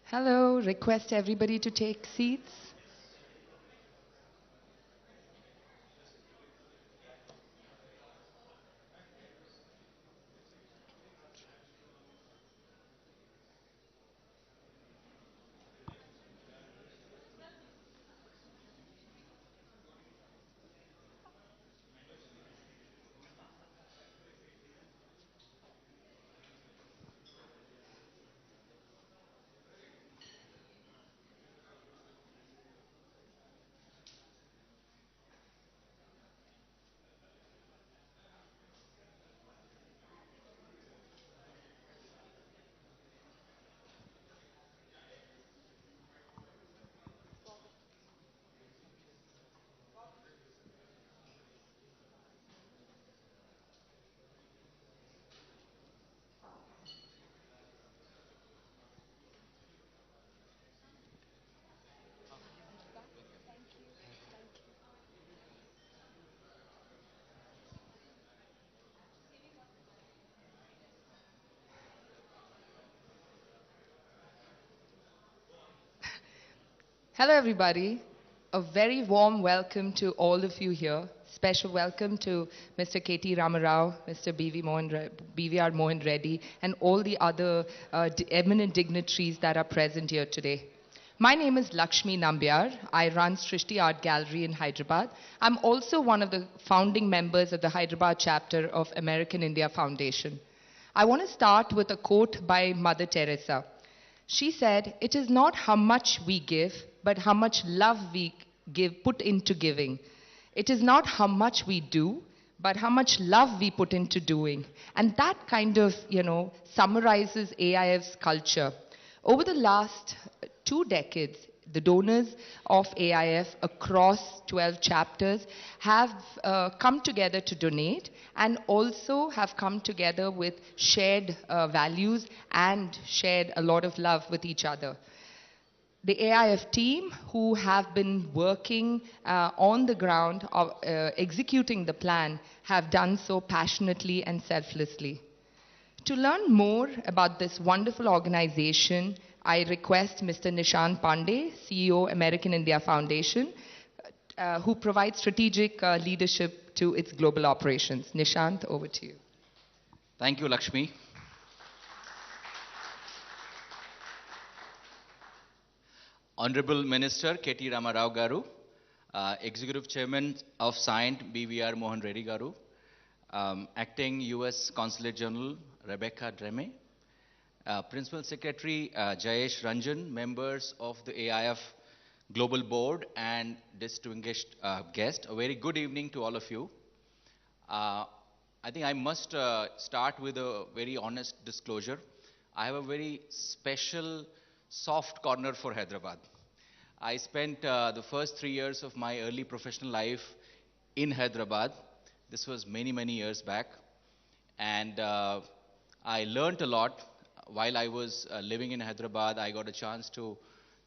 Hello, request everybody to take seats. Hello, everybody. A very warm welcome to all of you here. Special welcome to Mr. K.T. Ramarao, Mr. BVR Mohan Reddy, and all the other eminent dignitaries that are present here today. My name is Lakshmi Nambiar. I run Srishti Art Gallery in Hyderabad. I'm also one of the founding members of the Hyderabad chapter of American India Foundation. I want to start with a quote by Mother Teresa. She said, "It is not how much we give, but how much love we put into giving. It is not how much we do, but how much love we put into doing." And that kind of, summarizes AIF's culture. Over the last 2 decades, the donors of AIF across 12 chapters have come together to donate and also have come together with shared values and shared a lot of love with each other. The AIF team, who have been working on the ground, executing the plan, have done so passionately and selflessly. To learn more about this wonderful organization, I request Mr. Nishant Pandey, CEO, American India Foundation, who provides strategic leadership to its global operations. Nishant, over to you. Thank you, Lakshmi. Honorable Minister K.T. Ramarao Garu, Executive Chairman of SIND BVR Mohan Reddy Garu, Acting U.S. Consulate General Rebecca Dreme, Principal Secretary Jayesh Ranjan, members of the AIF Global Board, and distinguished guest. A very good evening to all of you. I think I must start with a very honest disclosure. I have a very special soft corner for Hyderabad. I spent the first 3 years of my early professional life in Hyderabad. This was many, many years back. And I learned a lot. While I was living in Hyderabad, I got a chance to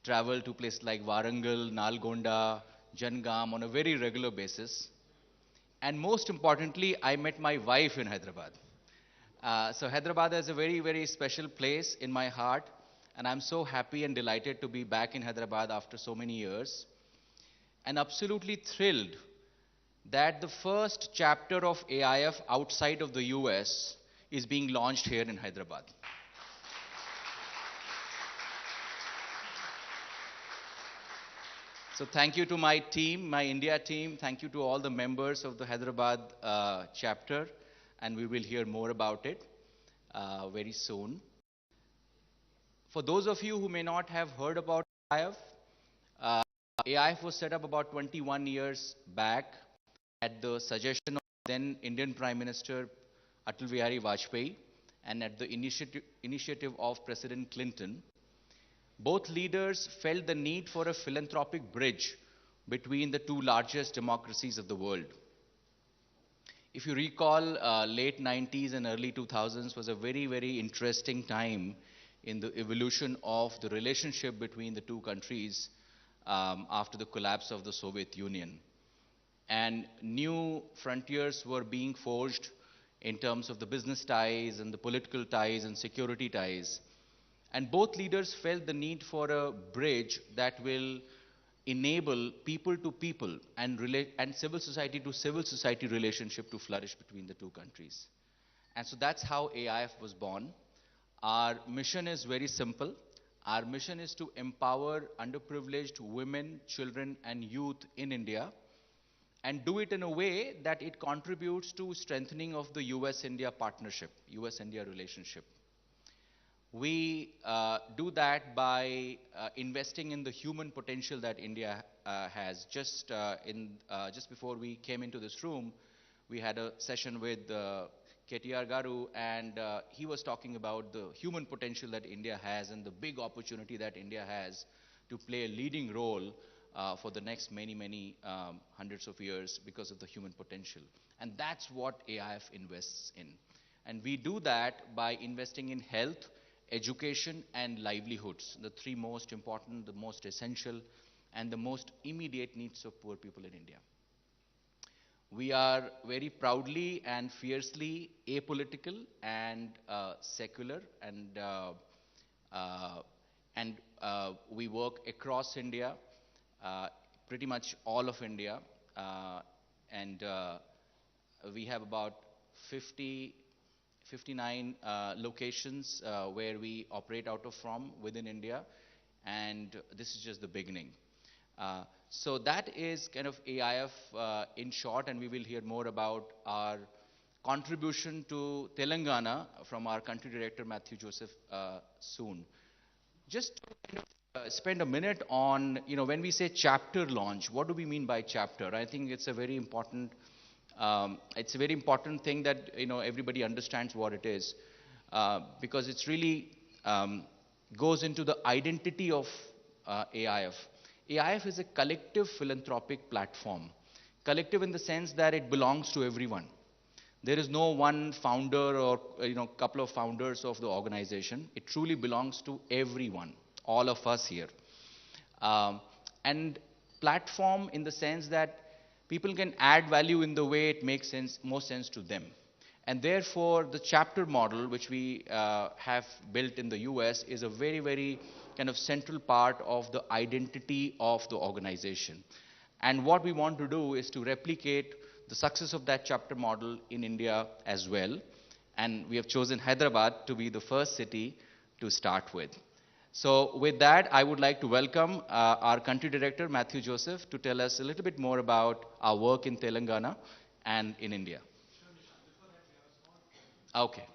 travel to places like Warangal, Nalgonda, Jangam on a very regular basis. And most importantly, I met my wife in Hyderabad. So Hyderabad is a very, very special place in my heart. And I'm so happy and delighted to be back in Hyderabad after so many years. And absolutely thrilled that the first chapter of AIF outside of the US is being launched here in Hyderabad. So thank you to my team, my India team. Thank you to all the members of the Hyderabad chapter. And we will hear more about it very soon. For those of you who may not have heard about AIF, AIF was set up about 21 years back at the suggestion of then Indian Prime Minister Atal Bihari Vajpayee and at the initiative of President Clinton. Both leaders felt the need for a philanthropic bridge between the two largest democracies of the world. If you recall, late 90s and early 2000s was a very, very interesting time in the evolution of the relationship between the two countries after the collapse of the Soviet Union. And new frontiers were being forged in terms of the business ties and the political ties and security ties. And both leaders felt the need for a bridge that will enable people to people and civil society to civil society relationship to flourish between the two countries. And so that's how AIF was born. Our mission is very simple. Our mission is to empower underprivileged women, children, and youth in India, and do it in a way that it contributes to strengthening of the US-India partnership, US-India relationship. We do that by investing in the human potential that India has. Just before we came into this room, we had a session with KTR Garu, and he was talking about the human potential that India has and the big opportunity that India has to play a leading role for the next many hundreds of years because of the human potential. And that's what AIF invests in. And we do that by investing in health, education, and livelihoods, the three most important, the most essential, and the most immediate needs of poor people in India. We are very proudly and fiercely apolitical and secular, and we work across India, pretty much all of India, and we have about 59 locations where we operate out of from within India, and this is just the beginning. So that is kind of AIF in short, and we will hear more about our contribution to Telangana from our country director Matthew Joseph soon. Just to kind of, spend a minute on, when we say chapter launch, what do we mean by chapter? I think it's a very important thing that everybody understands what it is, because it's really goes into the identity of AIF. AIF is a collective philanthropic platform. Collective in the sense that it belongs to everyone. There is no one founder or couple of founders of the organization. It truly belongs to everyone, all of us here. And platform in the sense that people can add value in the way it makes most sense to them. And therefore, the chapter model, which we have built in the US, is a very kind of central part of the identity of the organization. And what we want to do is to replicate the success of that chapter model in India as well. And we have chosen Hyderabad to be the first city to start with. So with that, I would like to welcome our country director, Matthew Joseph, to tell us a little bit more about our work in Telangana and in India. Okay.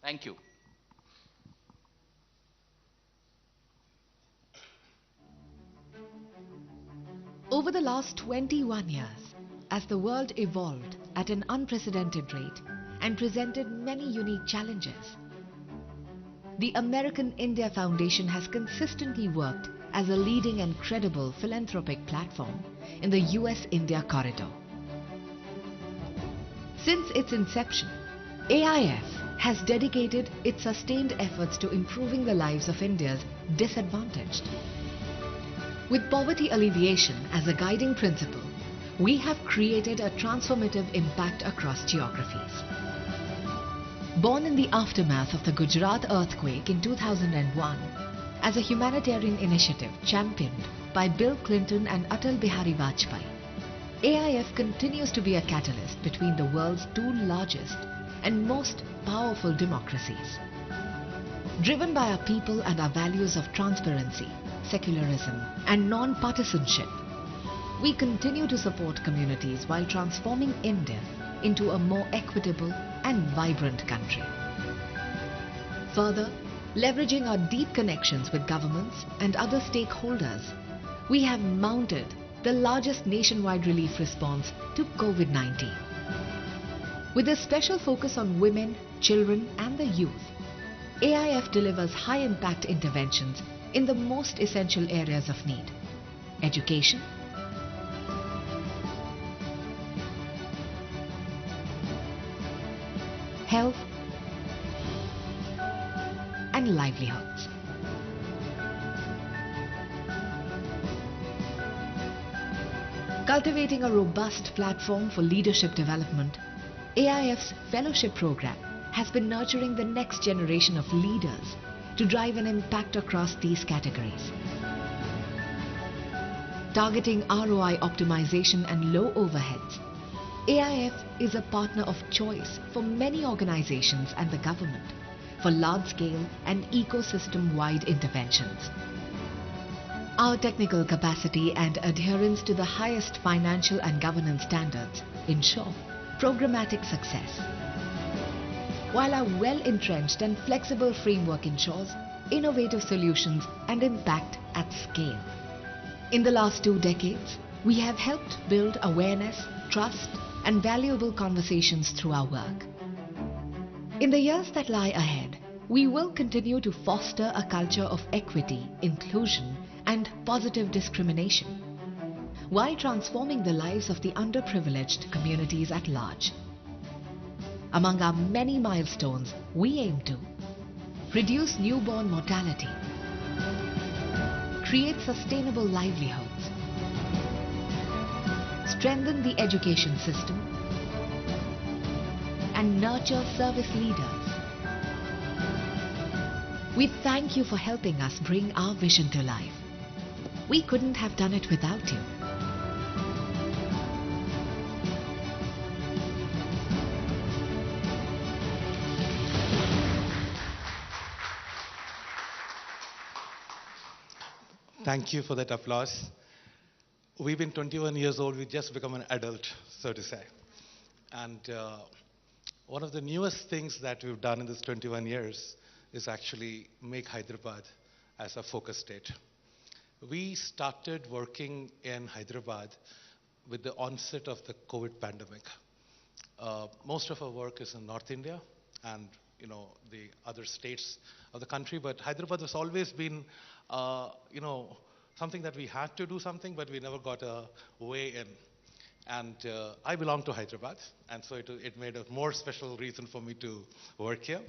Thank you. Over the last 21 years, as the world evolved at an unprecedented rate and presented many unique challenges, the American India Foundation has consistently worked as a leading and credible philanthropic platform in the US-India corridor. Since its inception, AIF has dedicated its sustained efforts to improving the lives of India's disadvantaged. With poverty alleviation as a guiding principle, we have created a transformative impact across geographies. Born in the aftermath of the Gujarat earthquake in 2001, as a humanitarian initiative championed by Bill Clinton and Atal Bihari Vajpayee, AIF continues to be a catalyst between the world's two largest and most powerful democracies. Driven by our people and our values of transparency, secularism, and non-partisanship, we continue to support communities while transforming India into a more equitable and vibrant country. Further, leveraging our deep connections with governments and other stakeholders, we have mounted the largest nationwide relief response to COVID-19. With a special focus on women, children, and the youth, AIF delivers high-impact interventions in the most essential areas of need: education, health, and livelihoods. Cultivating a robust platform for leadership development, AIF's fellowship program has been nurturing the next generation of leaders to drive an impact across these categories. Targeting ROI optimization and low overheads, AIF is a partner of choice for many organizations and the government for large-scale and ecosystem-wide interventions. Our technical capacity and adherence to the highest financial and governance standards ensure programmatic success, while our well-entrenched and flexible framework ensures innovative solutions and impact at scale. In the last 2 decades, we have helped build awareness, trust, and valuable conversations through our work. In the years that lie ahead, we will continue to foster a culture of equity, inclusion, and positive discrimination, while transforming the lives of the underprivileged communities at large. Among our many milestones, we aim to reduce newborn mortality, create sustainable livelihoods, strengthen the education system, and nurture service leaders. We thank you for helping us bring our vision to life. We couldn't have done it without you. Thank you for that applause. We've been 21 years old, we've just become an adult, so to say. And one of the newest things that we've done in this 21 years is actually make Hyderabad as a focus state. We started working in Hyderabad with the onset of the COVID pandemic. Most of our work is in North India and the other states of the country, but Hyderabad has always been something that we had to do something, but we never got a way in. And I belong to Hyderabad, and so it made a more special reason for me to work here.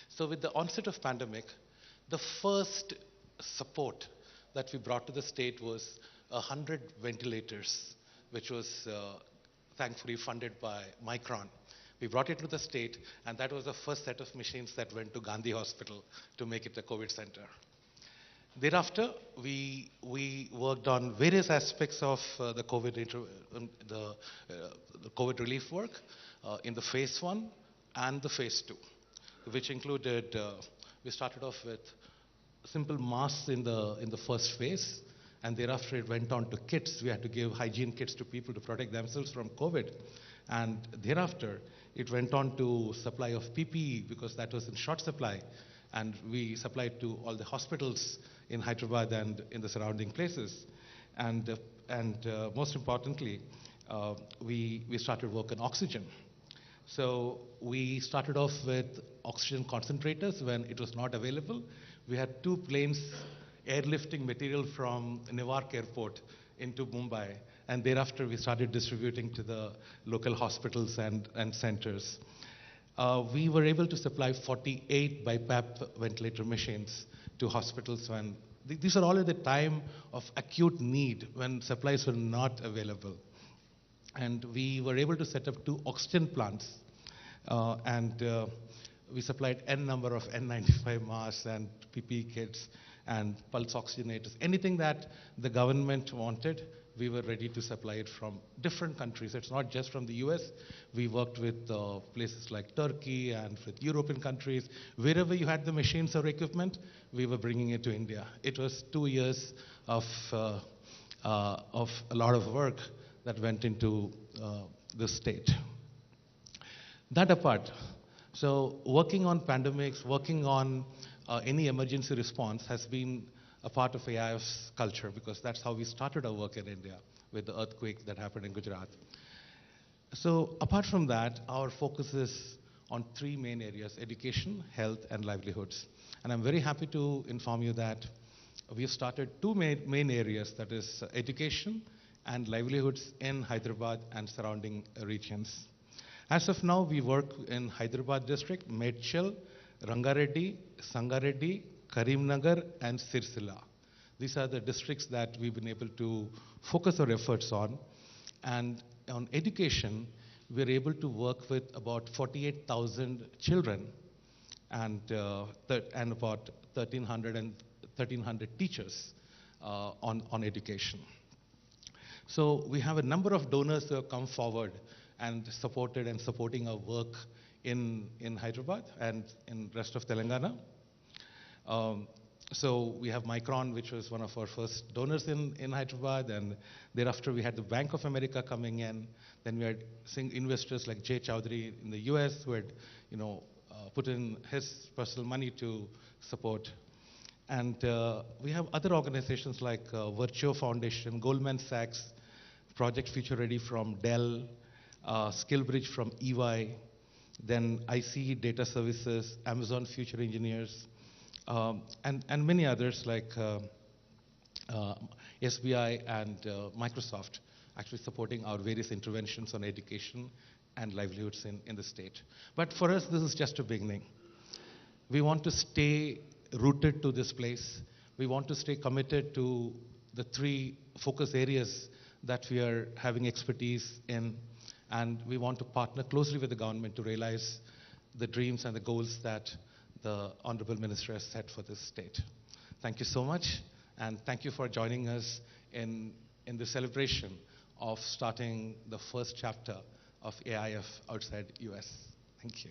So with the onset of pandemic, the first support that we brought to the state was 100 ventilators, which was thankfully funded by Micron. We brought it to the state, and that was the first set of machines that went to Gandhi Hospital to make it a COVID center. Thereafter, we worked on various aspects of the COVID relief work in the phase 1 and the phase 2, which included, we started off with simple masks in the first phase, and thereafter it went on to kits. We had to give hygiene kits to people to protect themselves from COVID. And thereafter, it went on to supply of PPE because that was in short supply. And we supplied to all the hospitals in Hyderabad and in the surrounding places. And most importantly, we started work on oxygen. So we started off with oxygen concentrators when it was not available. We had 2 planes airlifting material from Newark Airport into Mumbai, and thereafter we started distributing to the local hospitals and centers. We were able to supply 48 BiPAP ventilator machines to hospitals when these are all at the time of acute need when supplies were not available. And we were able to set up 2 oxygen plants, and we supplied N number of N95 masks and PPE kits and pulse oxygenators. Anything that the government wanted, we were ready to supply it from different countries. It's not just from the US. We worked with places like Turkey and with European countries. Wherever you had the machines or equipment, we were bringing it to India. It was 2 years of a lot of work that went into the state. That apart, so working on pandemics, working on any emergency response has been a part of AIF's culture, because that's how we started our work in India with the earthquake that happened in Gujarat. So apart from that, our focus is on 3 main areas: education, health, and livelihoods. And I'm very happy to inform you that we have started 2 main areas, that is education and livelihoods in Hyderabad and surrounding regions. As of now, we work in Hyderabad district, Medchal, Rangareddy, Sangareddy, Karimnagar, and Sirsila. These are the districts that we've been able to focus our efforts on. And on education, we're able to work with about 48,000 children and about 1,300 teachers on education. So we have a number of donors who have come forward and supporting our work in Hyderabad and in rest of Telangana. So we have Micron, which was one of our first donors in Hyderabad, and thereafter we had the Bank of America coming in. Then we had investors like Jay Chowdhury in the US who had, put in his personal money to support. And we have other organizations like Virtue Foundation, Goldman Sachs, Project Future Ready from Dell, SkillBridge from EY, then ICE Data Services, Amazon Future Engineers, and many others like SBI and Microsoft actually supporting our various interventions on education and livelihoods in the state. But for us, this is just a beginning. We want to stay rooted to this place. We want to stay committed to the 3 focus areas that we are having expertise in, and we want to partner closely with the government to realize the dreams and the goals that the Honorable Minister has set for this state. Thank you so much, and thank you for joining us in the celebration of starting the first chapter of AIF outside US. Thank you.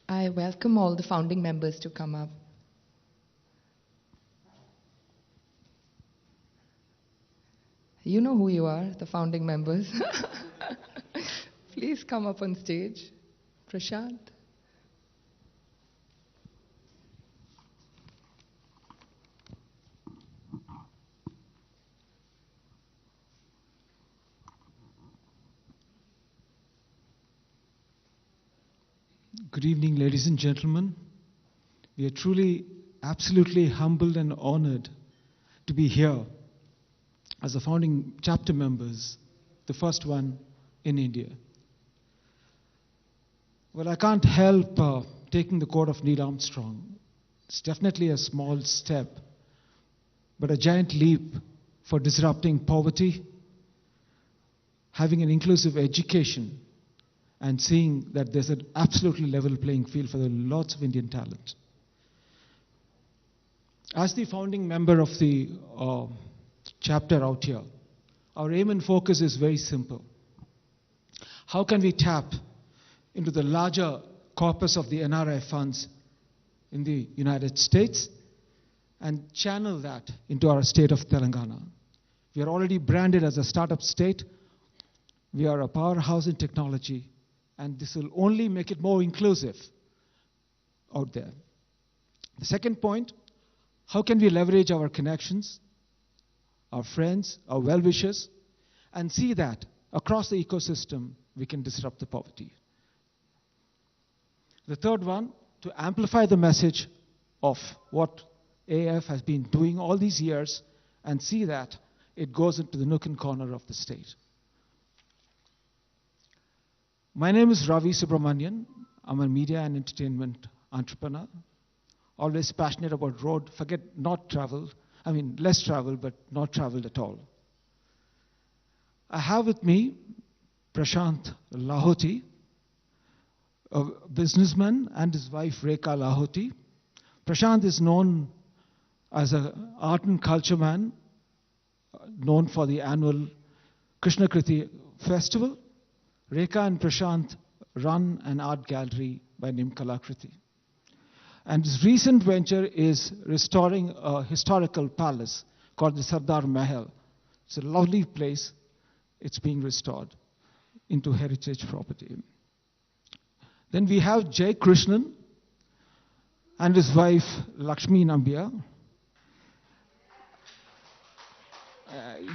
I welcome all the founding members to come up. You know who you are, the founding members. Please come up on stage. Prashant. Good evening, ladies and gentlemen. We are truly, absolutely humbled and honored to be here as the founding chapter members, the first one in India. Well, I can't help taking the quote of Neil Armstrong. It's definitely a small step, but a giant leap for disrupting poverty, having an inclusive education, and seeing that there's an absolutely level playing field for the lots of Indian talent. As the founding member of the chapter out here, our aim and focus is very simple. How can we tap into the larger corpus of the NRI funds in the United States and channel that into our state of Telangana? We are already branded as a startup state. We are a powerhouse in technology, and this will only make it more inclusive out there. The second point, how can we leverage our connections, our friends, our well-wishers, and see that across the ecosystem we can disrupt the poverty. The third one, to amplify the message of what AIF has been doing all these years and see that it goes into the nook and corner of the state. My name is Ravi Subramanian. I'm a media and entertainment entrepreneur. Always passionate about road, less travel, but not traveled at all. I have with me Prashant Lahoti, a businessman, and his wife Rekha Lahoti. Prashant is known as an art and culture man, known for the annual Krishna Kriti festival. Rekha and Prashant run an art gallery by name Kalakriti. And his recent venture is restoring a historical palace called the Sardar Mahal. It's a lovely place. It's being restored into heritage property. Then we have Jay Krishnan and his wife Lakshmi Nambia.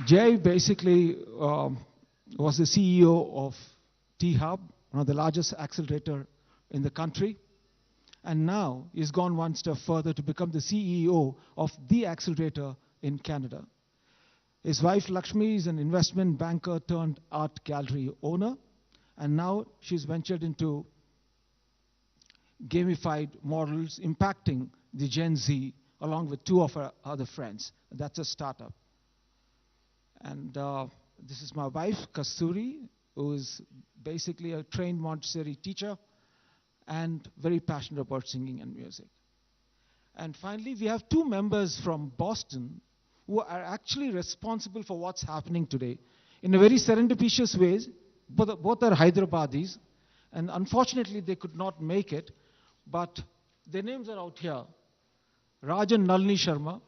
Jay basically was the CEO of T-Hub, one of the largest accelerator in the country. And now he's gone one step further to become the CEO of the accelerator in Canada. His wife Lakshmi is an investment banker turned art gallery owner, and now she's ventured into gamified models impacting the Gen Z along with two of our other friends. That's a startup. And this is my wife, Kasturi, who is basically a trained Montessori teacher and very passionate about singing and music. And finally, we have two members from Boston who are actually responsible for what's happening today in a very serendipitous way. Both are Hyderabadis, and unfortunately they could not make it, but their names are out here. Rajan Nalini Sharma,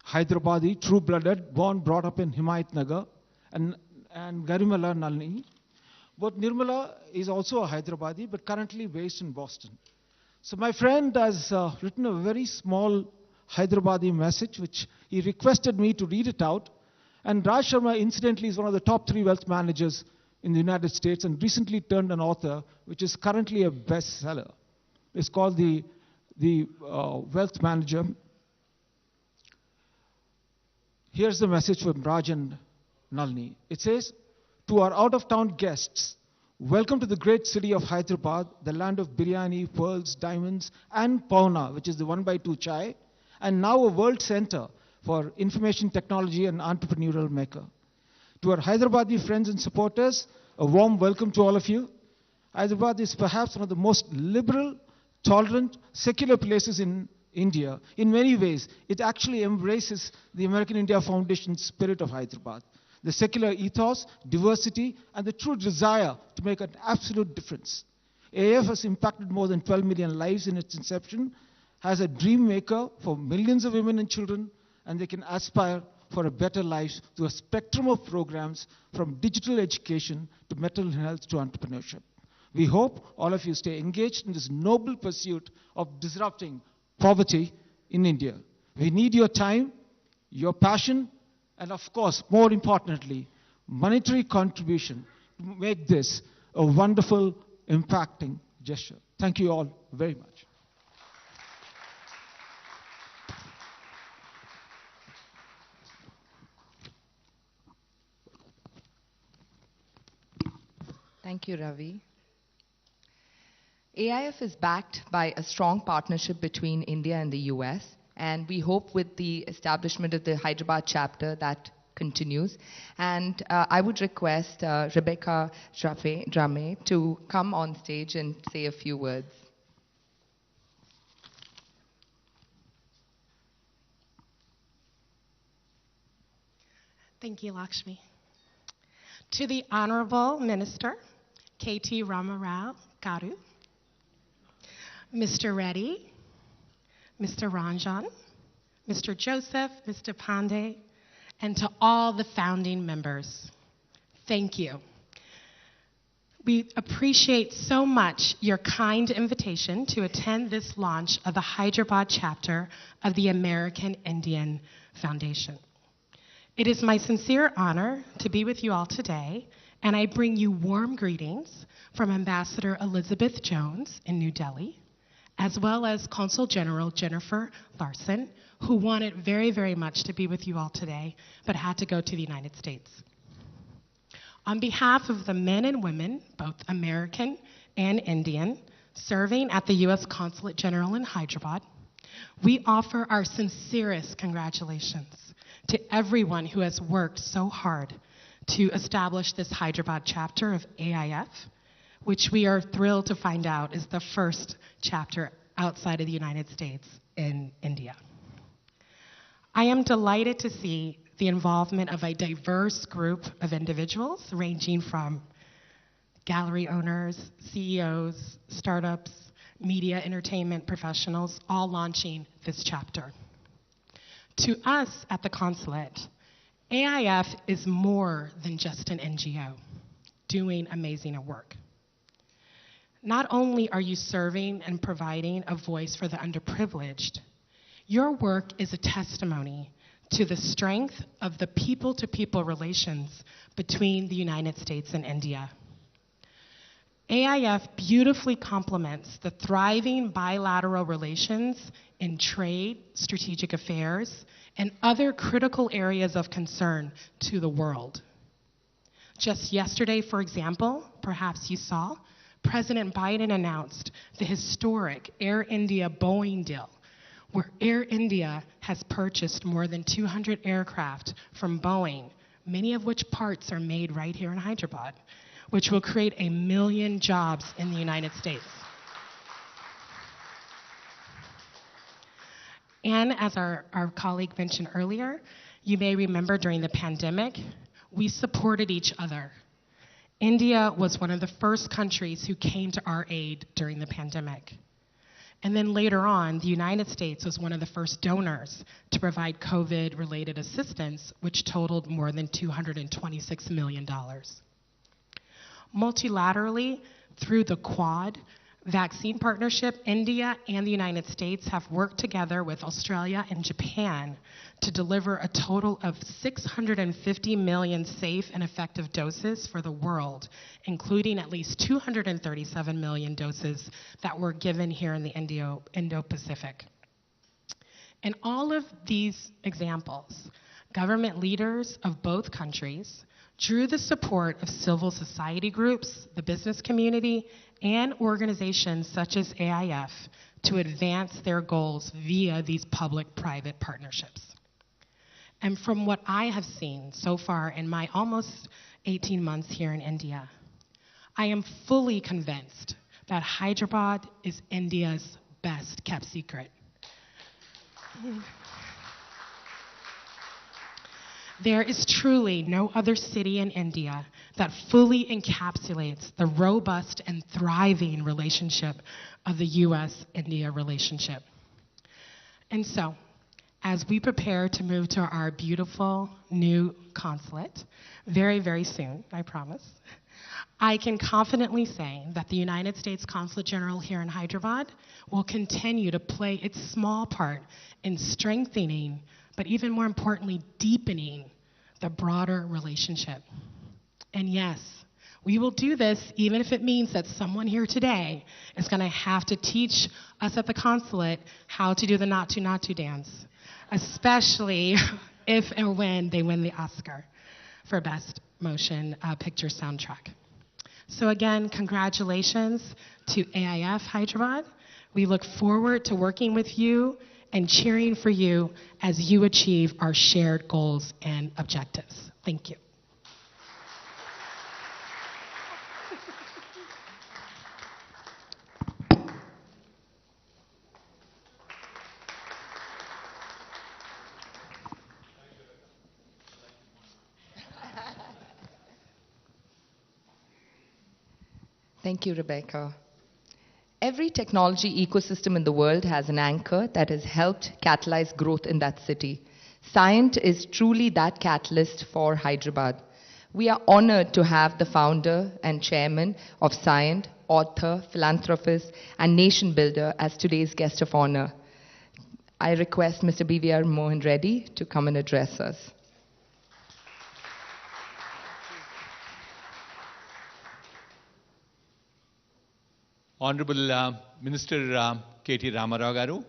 Hyderabadi, true-blooded, born, brought up in Himayatnagar, and Garimala Nalini. But Nirmala is also a Hyderabadi, but currently based in Boston. So my friend has written a very small Hyderabadi message, which he requested me to read it out. And Raj Sharma, incidentally, is one of the top 3 wealth managers in the United States and recently turned an author, which is currently a bestseller. It's called the Wealth Manager. Here's the message from Raj and Nalini. It says, to our out-of-town guests, welcome to the great city of Hyderabad, the land of biryani, pearls, diamonds, and pauna, which is the 1x2 chai, and now a world center for information technology and entrepreneurial maker. To our Hyderabadi friends and supporters, a warm welcome to all of you. Hyderabad is perhaps one of the most liberal, tolerant, secular places in India. In many ways, it actually embraces the American India Foundation spirit of Hyderabad. The secular ethos, diversity, and the true desire to make an absolute difference. AIF has impacted more than 12 million lives in its inception, has a dream maker for millions of women and children, and they can aspire for a better life through a spectrum of programs from digital education to mental health to entrepreneurship. We hope all of you stay engaged in this noble pursuit of disrupting poverty in India. We need your time, your passion, and of course, more importantly, monetary contribution to make this a wonderful, impacting gesture. Thank you all very much. Thank you, Ravi. AIF is backed by a strong partnership between India and the US, and we hope with the establishment of the Hyderabad chapter that continues. And I would request Rebecca Drame to come on stage and say a few words. Thank you, Lakshmi. To the Honorable Minister, KT Ramarao Garu, Mr. Reddy, Mr. Ranjan, Mr. Joseph, Mr. Pandey, and to all the founding members, thank you. We appreciate so much your kind invitation to attend this launch of the Hyderabad chapter of the American Indian Foundation. It is my sincere honor to be with you all today, and I bring you warm greetings from Ambassador Elizabeth Jones in New Delhi, as well as Consul General Jennifer Larson, who wanted very, very much to be with you all today, but had to go to the United States. On behalf of the men and women, both American and Indian, serving at the U.S. Consulate General in Hyderabad, we offer our sincerest congratulations to everyone who has worked so hard to establish this Hyderabad chapter of AIF, which we are thrilled to find out is the first chapter outside of the United States in India. I am delighted to see the involvement of a diverse group of individuals ranging from gallery owners, CEOs, startups, media, entertainment professionals, all launching this chapter. To us at the consulate, AIF is more than just an NGO doing amazing work. Not only are you serving and providing a voice for the underprivileged, your work is a testimony to the strength of the people-to-people relations between the United States and India. AIF beautifully complements the thriving bilateral relations in trade, strategic affairs, and other critical areas of concern to the world. Just yesterday, for example, perhaps you saw, President Biden announced the historic Air India Boeing deal, where Air India has purchased more than 200 aircraft from Boeing, many of which parts are made right here in Hyderabad, which will create 1 million jobs in the United States. And as our colleague mentioned earlier, you may remember during the pandemic, we supported each other. India was one of the first countries who came to our aid during the pandemic. And then later on, the United States was one of the first donors to provide COVID-related assistance, which totaled more than $226 million. Multilaterally, through the Quad vaccine partnership, India and the United States have worked together with Australia and Japan to deliver a total of 650 million safe and effective doses for the world, including at least 237 million doses that were given here in the Indo-Pacific. In all of these examples, government leaders of both countries drew the support of civil society groups, the business community, and organizations such as AIF to advance their goals via these public-private partnerships. And from what I have seen so far in my almost 18 months here in India, I am fully convinced that Hyderabad is India's best kept secret. There is truly no other city in India that fully encapsulates the robust and thriving relationship of the US-India relationship. And so, as we prepare to move to our beautiful new consulate, very, very soon, I promise, I can confidently say that the United States Consulate General here in Hyderabad will continue to play its small part in strengthening, but even more importantly, deepening the broader relationship. And yes, we will do this even if it means that someone here today is going to have to teach us at the consulate how to do the not to dance, especially if and when they win the Oscar for Best Motion Picture Soundtrack. So again, congratulations to AIF Hyderabad. We look forward to working with you and cheering for you as you achieve our shared goals and objectives. Thank you. Thank you, Rebecca. Every technology ecosystem in the world has an anchor that has helped catalyze growth in that city. Cyient is truly that catalyst for Hyderabad. We are honored to have the founder and chairman of Cyient, author, philanthropist, and nation builder as today's guest of honor. I request Mr. BVR Mohan Reddy to come and address us. Honorable Minister KT Ramarao Garu,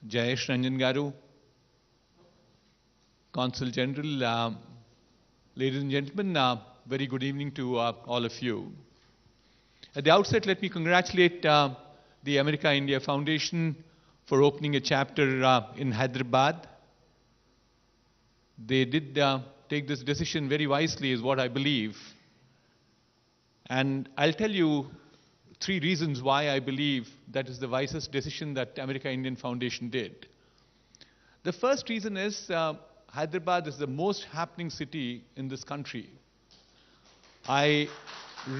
Jayesh Ranjan Garu, Consul General, ladies and gentlemen, very good evening to all of you. At the outset, let me congratulate the America-India Foundation for opening a chapter in Hyderabad. They did take this decision very wisely, is what I believe. And I'll tell you 3 reasons why I believe that is the wisest decision that America-Indian Foundation did. The first reason is Hyderabad is the most happening city in this country. I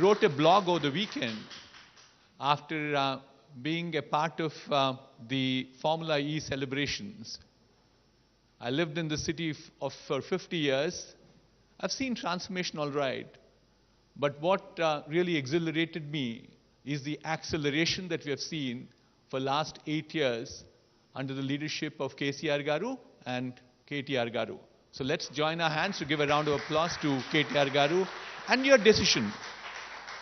wrote a blog over the weekend after being a part of the Formula E celebrations. I lived in the city for 50 years. I've seen transformation all right. But what really exhilarated me is the acceleration that we have seen for last 8 years under the leadership of KCR Garu and KTR Garu. So let's join our hands to give a round of applause to KTR Garu and your decision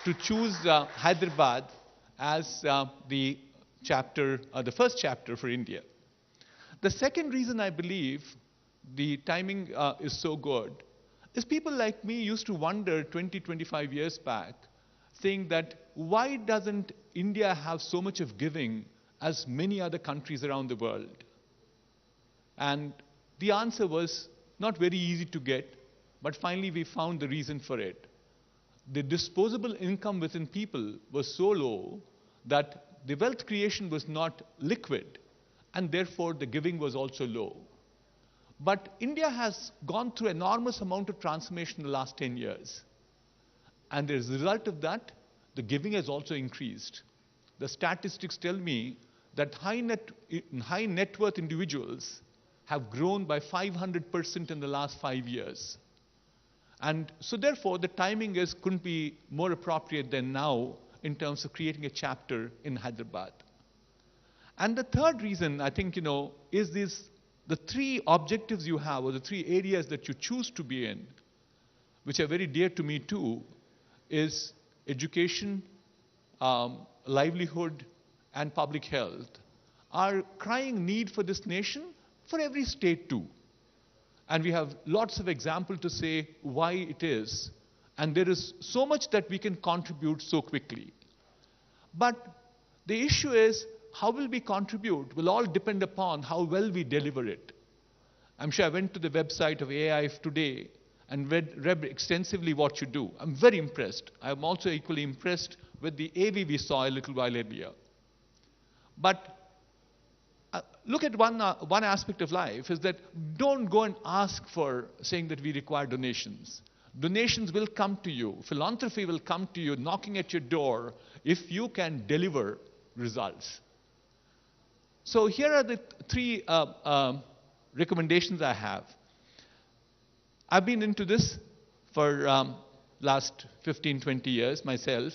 to choose Hyderabad as the first chapter for India. The second reason I believe the timing is so good is people like me used to wonder 20, 25 years back, saying that why doesn't India have so much of giving as many other countries around the world? And the answer was not very easy to get, but finally we found the reason for it. The disposable income within people was so low that the wealth creation was not liquid, and therefore the giving was also low. But India has gone through an enormous amount of transformation in the last 10 years. And as a result of that, the giving has also increased. The statistics tell me that high net worth individuals have grown by 500% in the last 5 years. And so therefore, the timing couldn't be more appropriate than now in terms of creating a chapter in Hyderabad. And the third reason, I think, is the three objectives you have, or the three areas that you choose to be in, which are very dear to me too, is education, livelihood, and public health, are crying need for this nation, for every state too. And we have lots of examples to say why it is. And there is so much that we can contribute so quickly. But the issue is, how will we contribute will all depend upon how well we deliver it. I'm sure I went to the website of AIF today and read extensively what you do. I'm very impressed. I'm also equally impressed with the AV we saw a little while earlier. But look at one aspect of life is that don't go and ask for saying that we require donations. Donations will come to you. Philanthropy will come to you knocking at your door if you can deliver results. So here are the three recommendations I have. I've been into this for last 15, 20 years myself.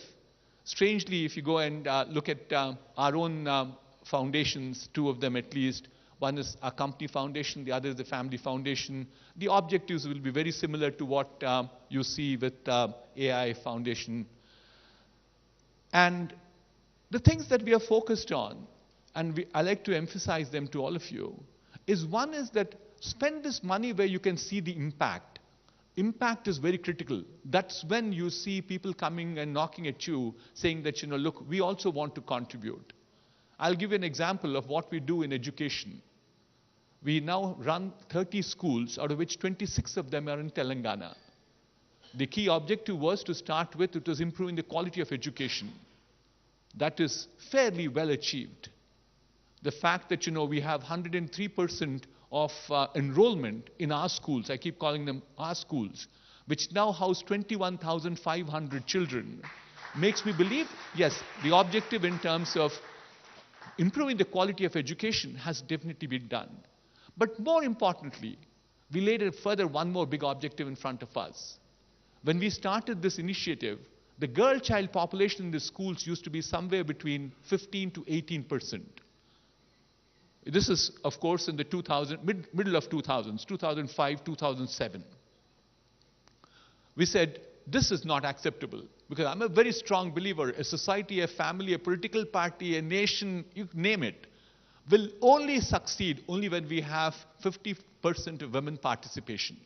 Strangely, if you go and look at our own foundations, two of them at least, one is a company foundation, the other is the family foundation. The objectives will be very similar to what you see with AI Foundation. And the things that we are focused on, and I like to emphasize them to all of you, is one is that spend this money where you can see the impact. Impact is very critical. That's when you see people coming and knocking at you saying that, look, we also want to contribute. I'll give you an example of what we do in education. We now run 30 schools, out of which 26 of them are in Telangana. The key objective was to start with, it was improving the quality of education. That is fairly well achieved. The fact that, we have 103% of enrollment in our schools, I keep calling them our schools, which now house 21,500 children, makes me believe, yes, the objective in terms of improving the quality of education has definitely been done. But more importantly, we laid one more big objective in front of us. When we started this initiative, the girl child population in the schools used to be somewhere between 15 to 18%. This is, of course, in the middle of 2000s, 2005, 2007. We said, this is not acceptable, because I'm a very strong believer, a society, a family, a political party, a nation, you name it, will only succeed only when we have 50% of women participation.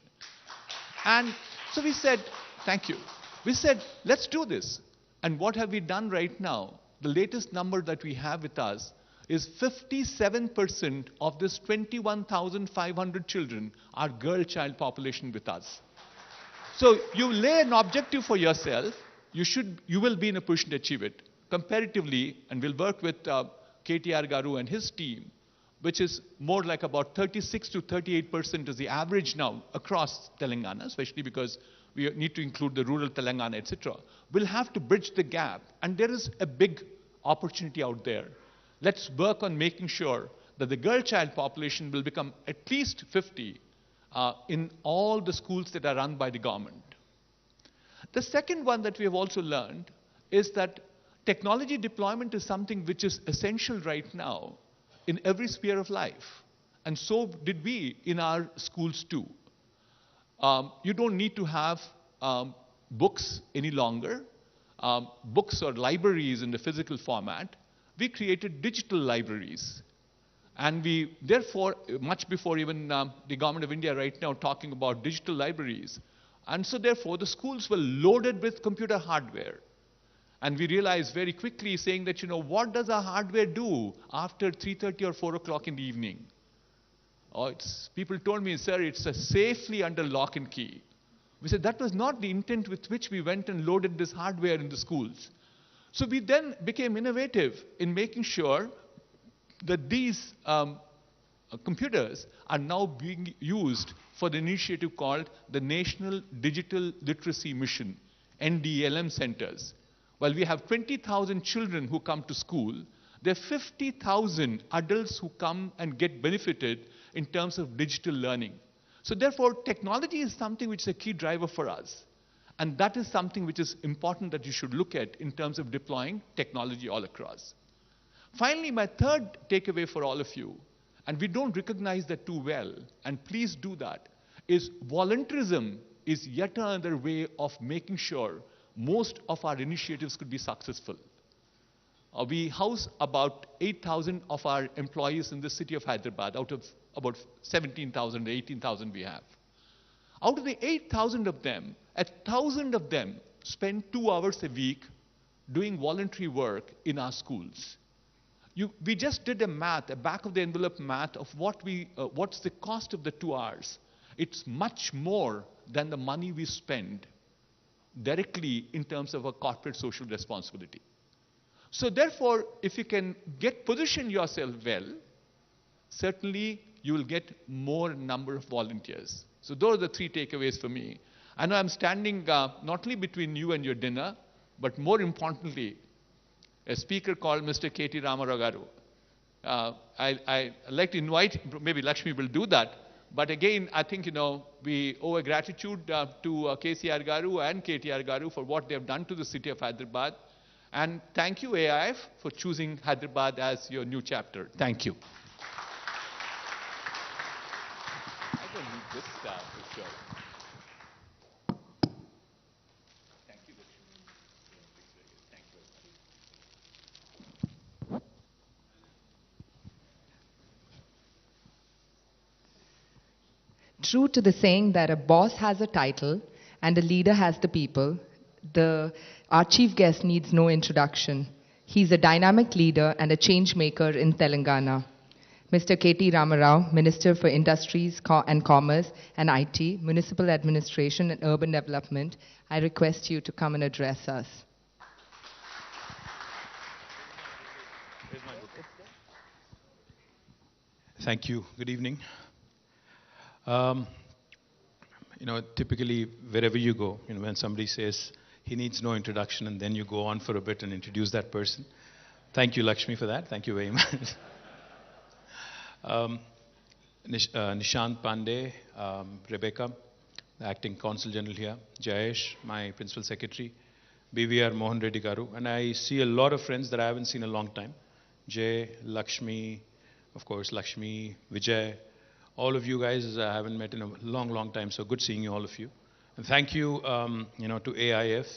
And so we said, thank you. We said, let's do this. And what have we done right now? The latest number that we have with us is 57% of this 21,500 children are girl child population with us. So you lay an objective for yourself, you will be in a position to achieve it. Comparatively, and we'll work with KTR Garu and his team, which is more like about 36 to 38% is the average now across Telangana, especially because we need to include the rural Telangana, etc. We'll have to bridge the gap, and there is a big opportunity out there. Let's work on making sure that the girl child population will become at least 50 in all the schools that are run by the government. The second one that we have also learned is that technology deployment is something which is essential right now in every sphere of life. And so did we in our schools too. You don't need to have books any longer, books or libraries in the physical format. We created digital libraries. And we, therefore, much before even the government of India right now talking about digital libraries. And so therefore, the schools were loaded with computer hardware. And we realized very quickly saying that, what does our hardware do after 3:30 or 4 o'clock in the evening? People told me, sir, it's safely under lock and key. We said that was not the intent with which we went and loaded this hardware in the schools. So we then became innovative in making sure that these computers are now being used for the initiative called the National Digital Literacy Mission, NDLM centers. While we have 20,000 children who come to school, there are 50,000 adults who come and get benefited in terms of digital learning. So therefore, technology is something which is a key driver for us. And that is something which is important that you should look at in terms of deploying technology all across. Finally, my third takeaway for all of you, and we don't recognize that too well, and please do that, is volunteerism is yet another way of making sure most of our initiatives could be successful. We house about 8,000 of our employees in the city of Hyderabad out of about 17,000 or 18,000 we have. Out of the 8,000 of them, 1,000 of them spend 2 hours a week doing voluntary work in our schools. We just did a back-of-the-envelope math of what's the cost of the 2 hours. It's much more than the money we spend directly in terms of a corporate social responsibility. So therefore, if you can position yourself well, certainly you will get more number of volunteers. So those are the 3 takeaways for me. I know I'm standing not only between you and your dinner, but more importantly, a speaker called Mr. KT Ramarao Garu. I'd like to invite, maybe Lakshmi will do that, but again, I think, we owe a gratitude to KCR Garu and KTR Garu for what they've done to the city of Hyderabad. And thank you, AIF, for choosing Hyderabad as your new chapter. Thank you. I don't need this stuff, for sure. Thank you, Lakshmi. Thank you. True to the saying that a boss has a title and a leader has the people, our chief guest needs no introduction. He's a dynamic leader and a change maker in Telangana. Mr. KT Ramarao, Minister for Industries and Commerce and IT, Municipal Administration and Urban Development, I request you to come and address us. Thank you. Good evening. Typically, wherever you go, when somebody says he needs no introduction, and then you go on for a bit and introduce that person. Thank you, Lakshmi, for that. Thank you very much. Nishant Pandey, Rebecca, the Acting Consul General here, Jayesh, my Principal Secretary, BVR Mohan Reddy Garu, and I see a lot of friends that I haven't seen in a long time. Jay, Lakshmi, of course, Lakshmi, Vijay, all of you guys I haven't met in a long, long time, so good seeing you, all of you. And thank you, to AIF.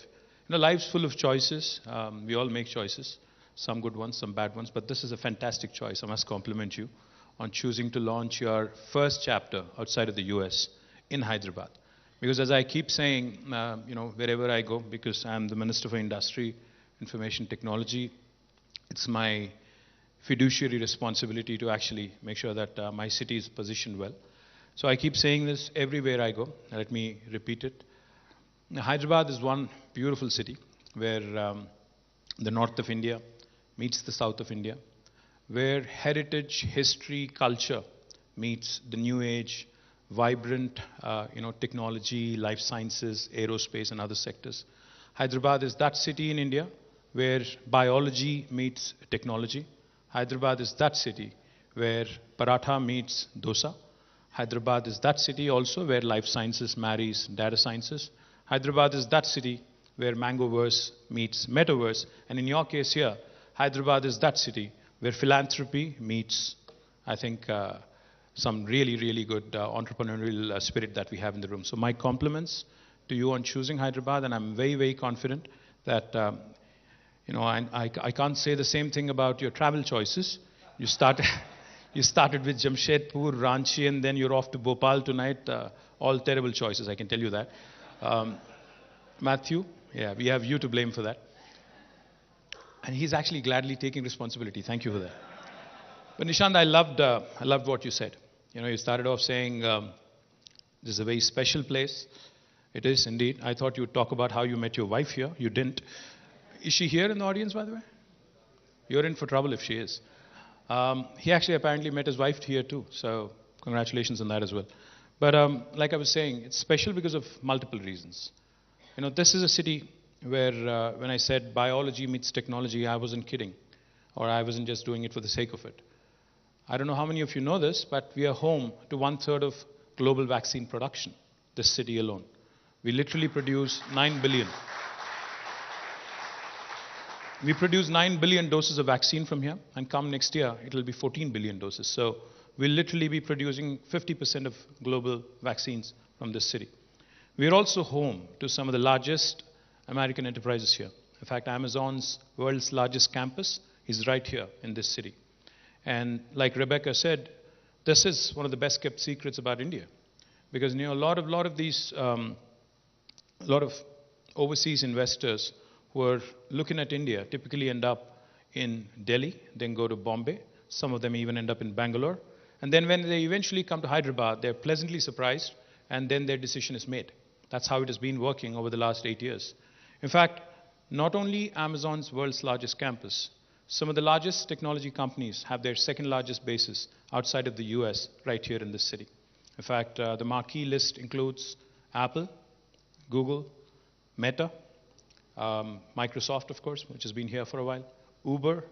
Life's full of choices. We all make choices, some good ones, some bad ones, but this is a fantastic choice. I must compliment you on choosing to launch your first chapter outside of the US in Hyderabad. Because as I keep saying, wherever I go, because I'm the Minister for Industry, Information Technology, it's my fiduciary responsibility to actually make sure that my city is positioned well. So I keep saying this everywhere I go. Let me repeat it. Hyderabad is one beautiful city where the north of India meets the south of India, where heritage, history, culture meets the new age, vibrant, technology, life sciences, aerospace, and other sectors. Hyderabad is that city in India where biology meets technology. Hyderabad is that city where paratha meets dosa. Hyderabad is that city also where life sciences marries data sciences. Hyderabad is that city where Mangoverse meets Metaverse. And in your case here, Hyderabad is that city where philanthropy meets, I think, some really, really good entrepreneurial spirit that we have in the room. So my compliments to you on choosing Hyderabad, and I'm very, very confident that, I can't say the same thing about your travel choices. You started with Jamshedpur, Ranchi, and then you're off to Bhopal tonight. All terrible choices, I can tell you that. Matthew, yeah, we have you to blame for that. And he's actually gladly taking responsibility. Thank you for that. But Nishant, I loved what you said. You know, you started off saying this is a very special place. It is indeed. I thought you would talk about how you met your wife here. You didn't. Is she here in the audience, by the way? You're in for trouble if she is. He actually apparently met his wife here too. So congratulations on that as well. But like I was saying, it's special because of multiple reasons. You know, this is a city where when I said biology meets technology, I wasn't kidding. Or I wasn't just doing it for the sake of it. I don't know how many of you know this, but we are home to 1/3 of global vaccine production, this city alone. We literally produce 9 billion. We produce 9 billion doses of vaccine from here, and come next year, it will be 14 billion doses. So we'll literally be producing 50% of global vaccines from this city. We are also home to some of the largest American enterprises here. In fact, Amazon's world's largest campus is right here in this city. And like Rebecca said, this is one of the best kept secrets about India. Because you know, a lot of overseas investors who are looking at India typically end up in Delhi, then go to Bombay. Some of them even end up in Bangalore. And then when they eventually come to Hyderabad, they're pleasantly surprised, and then their decision is made. That's how it has been working over the last 8 years. In fact, not only Amazon's world's largest campus, some of the largest technology companies have their second largest bases outside of the US right here in this city. In fact, the marquee list includes Apple, Google, Meta, Microsoft, of course, which has been here for a while, Uber,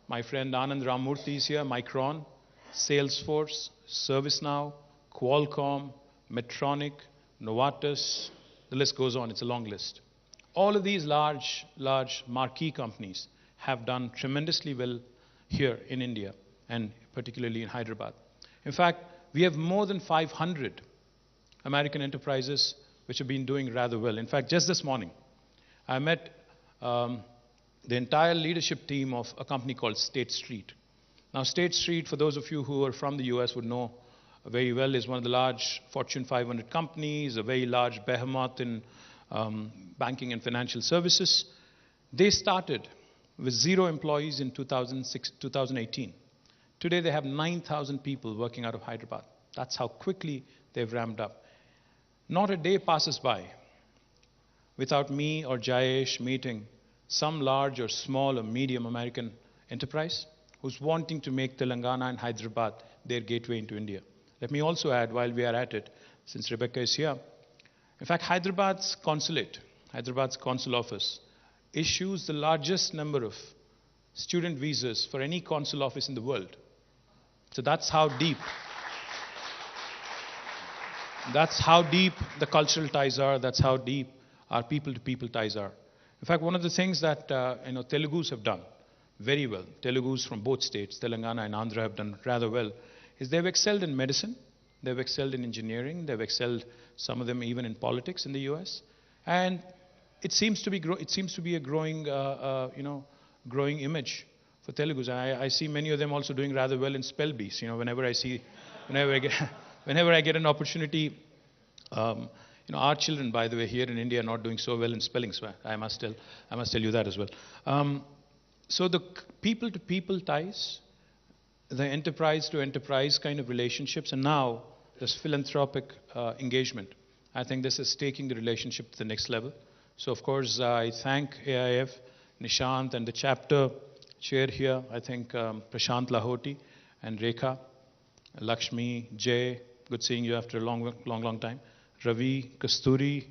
my friend Anand Ramurthy is here, Micron, Salesforce, ServiceNow, Qualcomm, Medtronic, Novartis, the list goes on, it's a long list. All of these large marquee companies have done tremendously well here in India, and particularly in Hyderabad. In fact, we have more than 500 American enterprises which have been doing rather well. In fact, just this morning, I met the entire leadership team of a company called State Street. Now, State Street, for those of you who are from the US would know very well, is one of the large Fortune 500 companies, a very large behemoth in banking and financial services. They started with 0 employees in 2018. Today, they have 9,000 people working out of Hyderabad. That's how quickly they've ramped up. Not a day passes by without me or Jayesh meeting some large or small or medium American enterprise who's wanting to make Telangana and Hyderabad their gateway into India. Let me also add, while we are at it, since Rebecca is here, in fact, Hyderabad's consul office, issues the largest number of student visas for any consul office in the world. So that's how deep the cultural ties are, that's how deep our people-to-people ties are. In fact, one of the things that Telugus have done very well, Telugus from both states, Telangana and Andhra, have done rather well, is they've excelled in medicine, they've excelled in engineering, they've excelled, some of them even in politics in the US, and it seems to be a growing image for Telugus. And I see many of them also doing rather well in spell bees. You know, whenever I get an opportunity, our children, by the way, here in India are not doing so well in spelling, so I must tell you that as well. So the people-to-people ties, the enterprise-to-enterprise kind of relationships, and now this philanthropic engagement, I think this is taking the relationship to the next level. So, of course, I thank AIF, Nishant, and the chapter chair here, I think Prashant Lahoti and Rekha, Lakshmi, Jay, good seeing you after a long time, Ravi, Kasturi,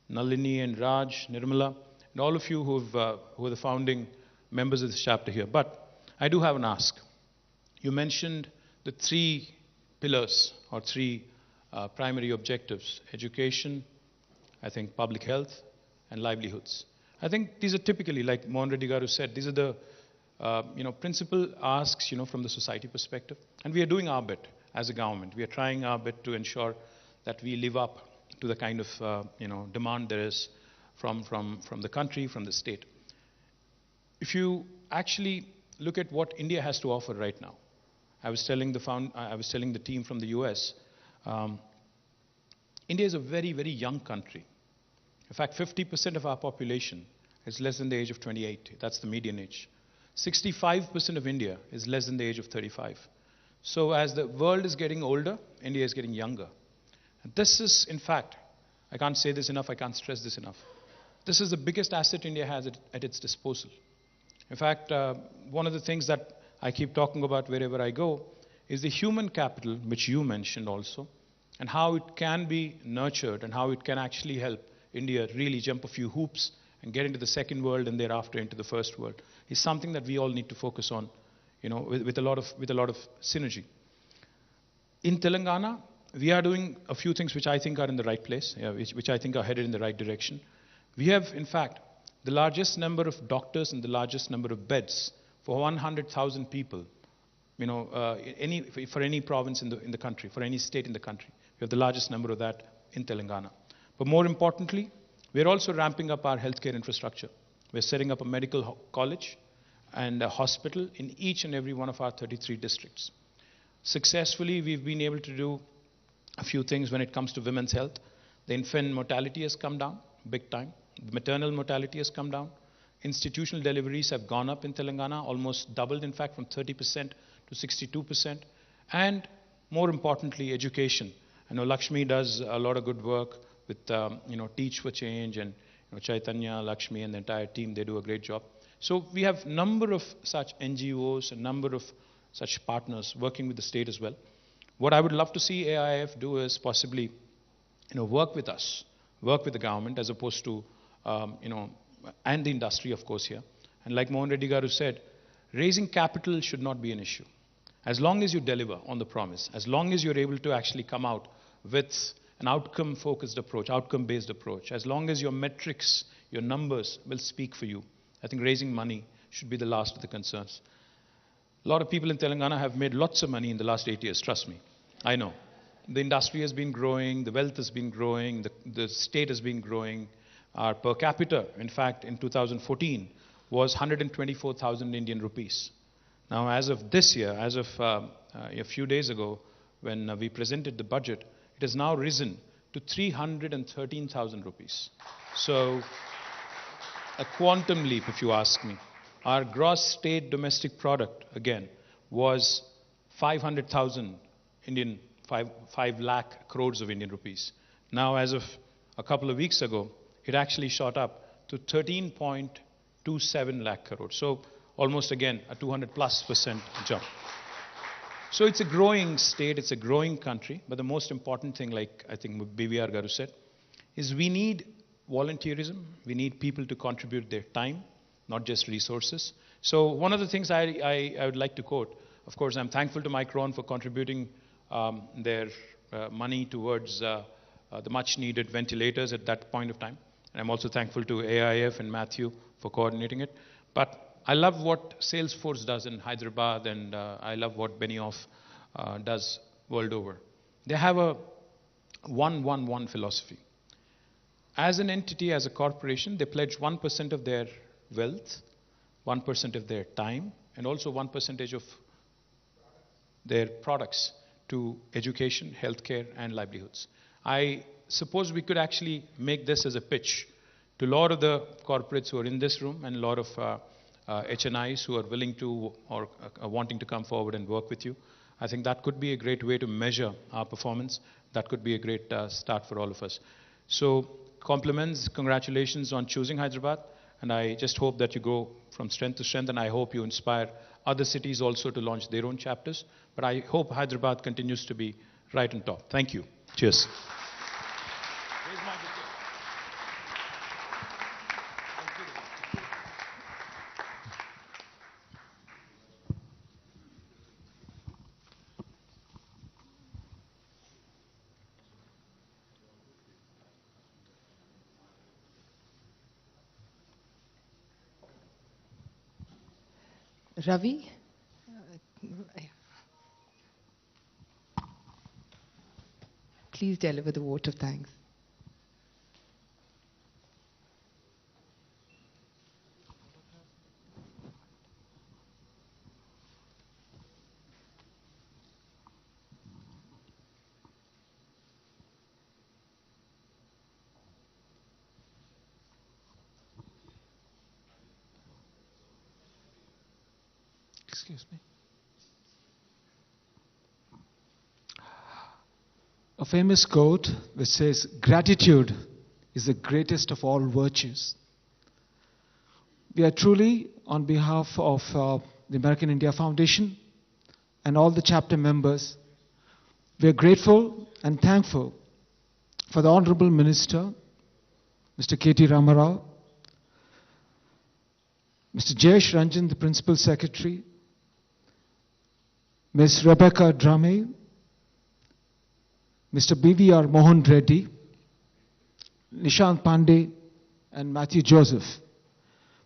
Nalini, and Raj, Nirmala, and all of you who are the founding members of this chapter here. But I do have an ask. You mentioned the 3 pillars or 3 primary objectives: education, I think public health, and livelihoods. I think these are typically, like Mohan Reddy Garu said, these are the principal asks from the society perspective. And we are doing our bit as a government. We are trying our bit to ensure that we live up to the kind of demand there is from the country, from the state. If you actually look at what India has to offer right now, I was telling the team from the US, India is a very, very young country. In fact, 50% of our population is less than the age of 28. That's the median age. 65% of India is less than the age of 35. So as the world is getting older, India is getting younger. And this is, in fact, I can't say this enough, I can't stress this enough. This is the biggest asset India has at its disposal. In fact, one of the things that I keep talking about wherever I go is the human capital, which you mentioned also, and how it can be nurtured and how it can actually help India really jump a few hoops and get into the second world and thereafter into the first world, is something that we all need to focus on, with a lot of synergy. In Telangana, we are doing a few things which I think are in the right place, which I think are headed in the right direction. We have, in fact, the largest number of doctors and the largest number of beds for 100,000 people, for any province in the country, for any state in the country. We have the largest number of that in Telangana. But more importantly, we're also ramping up our healthcare infrastructure. We're setting up a medical college and a hospital in each and every one of our 33 districts. Successfully, we've been able to do a few things when it comes to women's health. The infant mortality has come down big time. The maternal mortality has come down. Institutional deliveries have gone up in Telangana, almost doubled, in fact, from 30% to 62%. And more importantly, education. I know Lakshmi does a lot of good work with, Teach for Change, and Chaitanya, Lakshmi, and the entire team. They do a great job. So we have a number of such NGOs, a number of such partners working with the state as well. What I would love to see AIF do is possibly, work with us, work with the government, as opposed to, and the industry, of course, here. And like Mohan Reddy Garu said, raising capital should not be an issue. As long as you deliver on the promise, as long as you're able to actually come out with an outcome-focused approach, outcome-based approach, as long as your metrics, your numbers will speak for you, I think raising money should be the last of the concerns. A lot of people in Telangana have made lots of money in the last 8 years, trust me. I know. The industry has been growing, the wealth has been growing, the state has been growing. Our per capita, in fact, in 2014, was 124,000 Indian rupees. Now, as of this year, as of a few days ago, when we presented the budget, it has now risen to 313,000 rupees. So, a quantum leap, if you ask me. Our gross state domestic product, again, was 500,000 Indian, 5 lakh crores of Indian rupees. Now, as of a couple of weeks ago, it actually shot up to 13.27 lakh crores. So, almost again, a 200+% jump. So it's a growing state, it's a growing country, but the most important thing, like I think BVR Garu said, is we need volunteerism, we need people to contribute their time, not just resources. So one of the things I would like to quote, of course, I'm thankful to Mike Rohn for contributing their money towards the much needed ventilators at that point of time. And I'm also thankful to AIF and Matthew for coordinating it. But I love what Salesforce does in Hyderabad, and I love what Benioff does world over. They have a 1-1-1 philosophy. As an entity, as a corporation, they pledge 1% of their wealth, 1% of their time, and also 1% of their products to education, healthcare, and livelihoods. I suppose we could actually make this as a pitch to a lot of the corporates who are in this room and a lot of HNIs who are willing to or wanting to come forward and work with you. I think that could be a great way to measure our performance. That could be a great start for all of us. So compliments, congratulations on choosing Hyderabad, and I just hope that you go from strength to strength, and I hope you inspire other cities also to launch their own chapters. But I hope Hyderabad continues to be right on top. Thank you. Cheers. Ravi? Please deliver the vote of thanks. Excuse me. A famous quote which says, "Gratitude is the greatest of all virtues." We are truly, on behalf of the American India Foundation and all the chapter members, we are grateful and thankful for the Honorable Minister, Mr. K.T. Ramarao, Mr. Jayesh Ranjan, the Principal Secretary, Ms. Rebecca Drame, Mr. B.V.R. Mohan Reddy, Nishant Pandey, and Matthew Joseph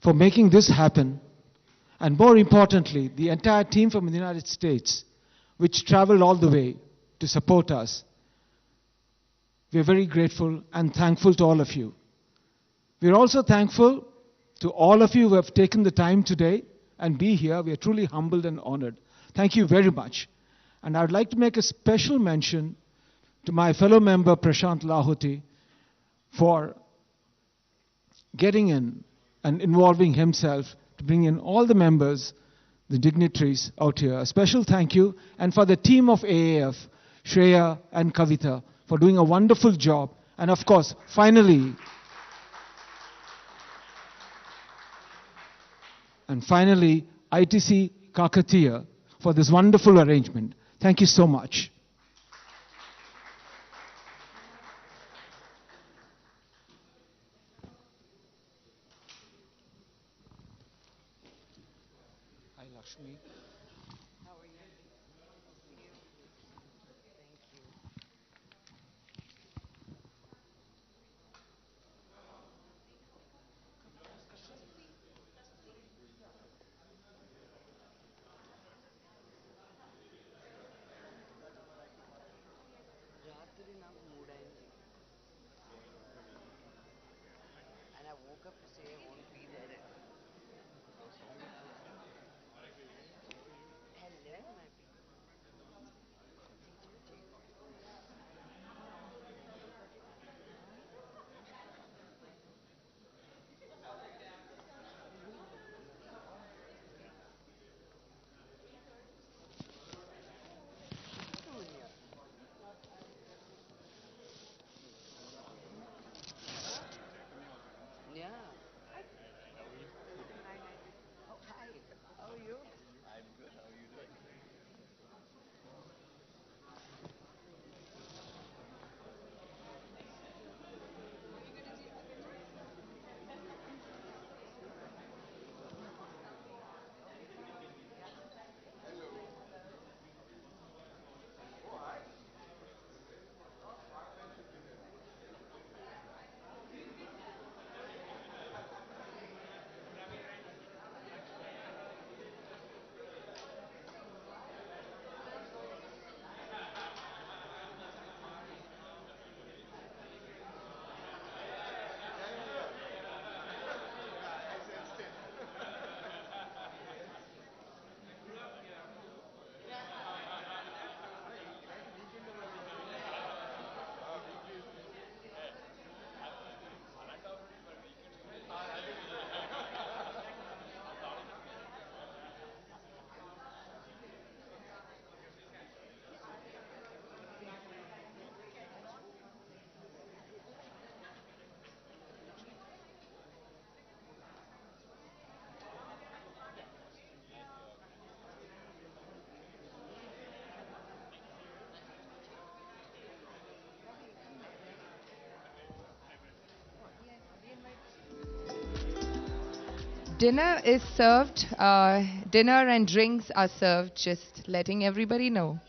for making this happen, and more importantly, the entire team from the United States, which traveled all the way to support us. We are very grateful and thankful to all of you. We are also thankful to all of you who have taken the time today and be here. We are truly humbled and honored. Thank you very much. And I would like to make a special mention to my fellow member Prashant Lahoti for getting in and involving himself to bring in all the members, the dignitaries out here. A special thank you, and for the team of AIF, Shreya and Kavita, for doing a wonderful job. And of course, finally, ITC Kakatiya for this wonderful arrangement. Thank you so much. Hi, Lakshmi. Dinner is served. Dinner and drinks are served, just letting everybody know.